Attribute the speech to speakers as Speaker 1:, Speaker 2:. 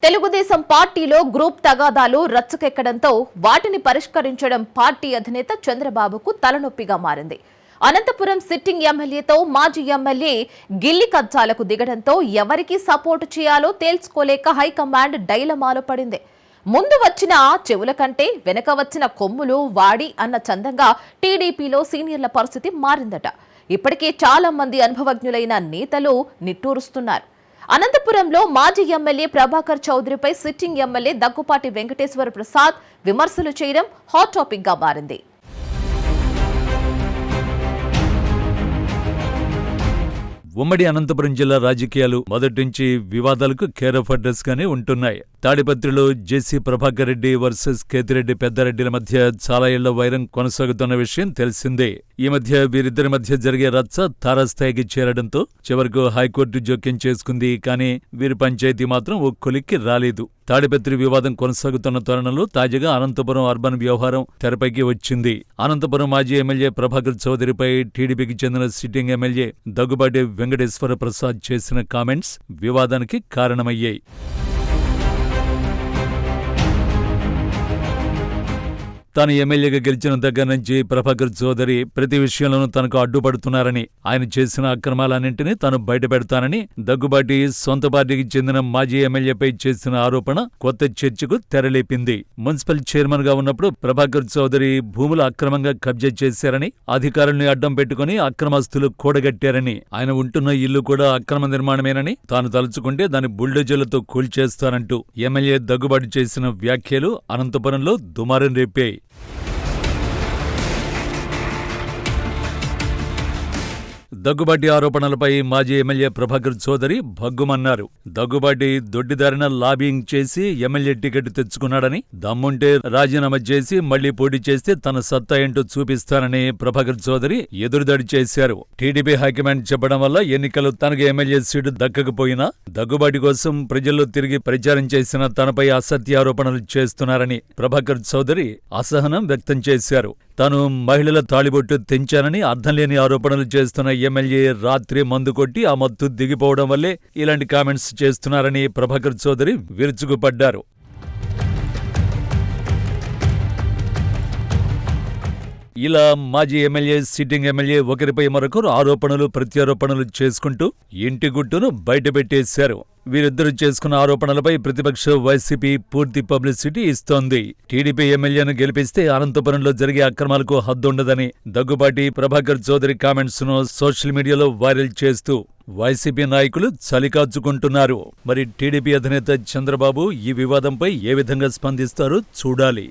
Speaker 1: తెలుగుదేశం పార్టీలో గ్రూప్ తగాదాలు రచ్చకెక్కడంతో వాటిని పరిష్కరించడం పార్టీ అధినేత చంద్రబాబుకు తలనొప్పిగా మారింది. అనంతపురం సిట్టింగ్ ఎమ్మెల్యేతో మాజీ ఎమ్మెల్యే గిల్లి కజ్జాలకు దిగడంతో ఎవరికి సపోర్టు చేయాలో తేల్చుకోలేక హైకమాండ్ డైలమాలో పడింది. ముందు వచ్చిన చెవుల కంటే వెనక వచ్చిన కొమ్ములు వాడి అన్న చందంగా టీడీపీలో సీనియర్ల పరిస్థితి మారిందట. ఇప్పటికే చాలా మంది అనుభవజ్ఞులైన నేతలు నిట్టూరుస్తున్నారు. అనంతపురంలో మాజీ ఎమ్మెల్యే ప్రభాకర్ చౌదరిపై సిట్టింగ్ ఎమ్మెల్యే దగ్గుపాటి వెంకటేశ్వర ప్రసాద్ విమర్శలు చేయడం హాట్ టాపిక్ గా మారింది.
Speaker 2: ఉమ్మడి అనంతపురం జిల్లా రాజకీయాలు మొదటి నుంచి వివాదాలకు కేర్ ఆఫ్ అడ్రస్ గానే ఉంటున్నాయి. తాడిపత్రిలో జేసీ ప్రభాకర్ రెడ్డి వర్సెస్ కేతిరెడ్డి పెద్దారెడ్డిల మధ్య చాలా ఏళ్ల వైరం కొనసాగుతున్న విషయం తెలిసిందే. ఈ మధ్య వీరిద్దరి మధ్య జరిగే రచ్చ తారాస్థాయికి చేరడంతో చివరకు హైకోర్టు జోక్యం చేసుకుంది. కానీ వీరి పంచాయతీ మాత్రం ఓ కొలిక్కి రాలేదు. తాడిపత్రి వివాదం కొనసాగుతున్న తరుణంలో తాజాగా అనంతపురం అర్బన్ వ్యవహారం తెరపైకి వచ్చింది. అనంతపురం మాజీ ఎమ్మెల్యే ప్రభాకర్ చౌదరిపై టీడీపీకి చెందిన సిట్టింగ్ ఎమ్మెల్యే దగ్గుబాటి వెంకటేశ్వర ప్రసాద్ చేసిన కామెంట్స్ వివాదానికి కారణమయ్యాయి. తాను ఎమ్మెల్యేగా గెలిచిన దగ్గర నుంచి ప్రభాకర్ చౌదరి ప్రతి విషయంలోనూ తనకు అడ్డుపడుతున్నారని, ఆయన చేసిన అక్రమాలన్నింటినీ తాను బయటపెడతానని దగ్గుబాటి సొంత పార్టీకి చెందిన మాజీ ఎమ్మెల్యేపై చేసిన ఆరోపణ కొత్త చర్చకు తెరలేపింది. మున్సిపల్ చైర్మన్ గా ఉన్నప్పుడు ప్రభాకర్ చౌదరి భూములు అక్రమంగా కబ్జా చేశారని, అధికారుల్ని అడ్డం పెట్టుకుని అక్రమస్తులు కూడగట్టారని, ఆయన ఉంటున్న ఇల్లు కూడా అక్రమ నిర్మాణమేనని, తాను తలుచుకుంటే దాని బుల్డోజర్లతో కూల్చేస్తానంటూ ఎమ్మెల్యే దగ్గుబాటి చేసిన వ్యాఖ్యలు అనంతపురంలో దుమారం రేపాయి. దగ్గుబాటి ఆరోపణలపై మాజీ ఎమ్మెల్యే ప్రభాకర్ చౌదరి భగ్గుమన్నారు. దగ్గుబాటి దొడ్డిదారిన లాబింగ్ చేసి ఎమ్మెల్యే టికెట్ తెచ్చుకున్నాడని, దమ్ముంటే రాజీనామా చేసి మళ్లీ పోటీ చేస్తే తన సత్తా ఏంటో చూపిస్తానని ప్రభాకర్ చౌదరి ఎదురుదాడి చేశారు. టీడీపీ హైకమాండ్ చెప్పడం వల్ల ఎన్నికలు తనకు ఎమ్మెల్యే సీటు దక్కకపోయినా దగ్గుబాటి కోసం ప్రజల్లో తిరిగి ప్రచారం చేసిన తనపై అసత్య ఆరోపణలు చేస్తున్నారని ప్రభాకర్ చౌదరి అసహనం వ్యక్తం చేశారు. తాను మహిళల తాళిబొట్టు తెంచానని అర్థంలేని ఆరోపణలు చేస్తున్న ఎమ్మెల్యే రాత్రి మందు కొట్టి ఆ మత్తు దిగిపోవడం వల్లే ఇలాంటి కామెంట్స్ చేస్తున్నారని ప్రభాకర్ చౌదరి విరుచుకుపడ్డారు. ఇలా మాజీ ఎమ్మెల్యే సిట్టింగ్ ఎమ్మెల్యే ఒకరిపై మరొకరు ఆరోపణలు ప్రత్యారోపణలు చేసుకుంటూ ఇంటి గుట్టును బయటపెట్టేశారు. వీరిద్దరూ చేసుకున్న ఆరోపణలపై ప్రతిపక్ష వైసీపీ పూర్తి పబ్లిసిటీ ఇస్తోంది. టీడీపీ ఎమ్మెల్యేను గెలిపిస్తే అనంతపురంలో జరిగే అక్రమాలకు హద్దుండదని దగ్గుబాటి ప్రభాకర్ చౌదరి కామెంట్స్ ను సోషల్ మీడియాలో వైరల్ చేస్తూ వైసీపీ నాయకులు చలికాచుకుంటున్నారు. మరి టీడీపీ అధినేత చంద్రబాబు ఈ వివాదంపై ఏ విధంగా స్పందిస్తారో చూడాలి.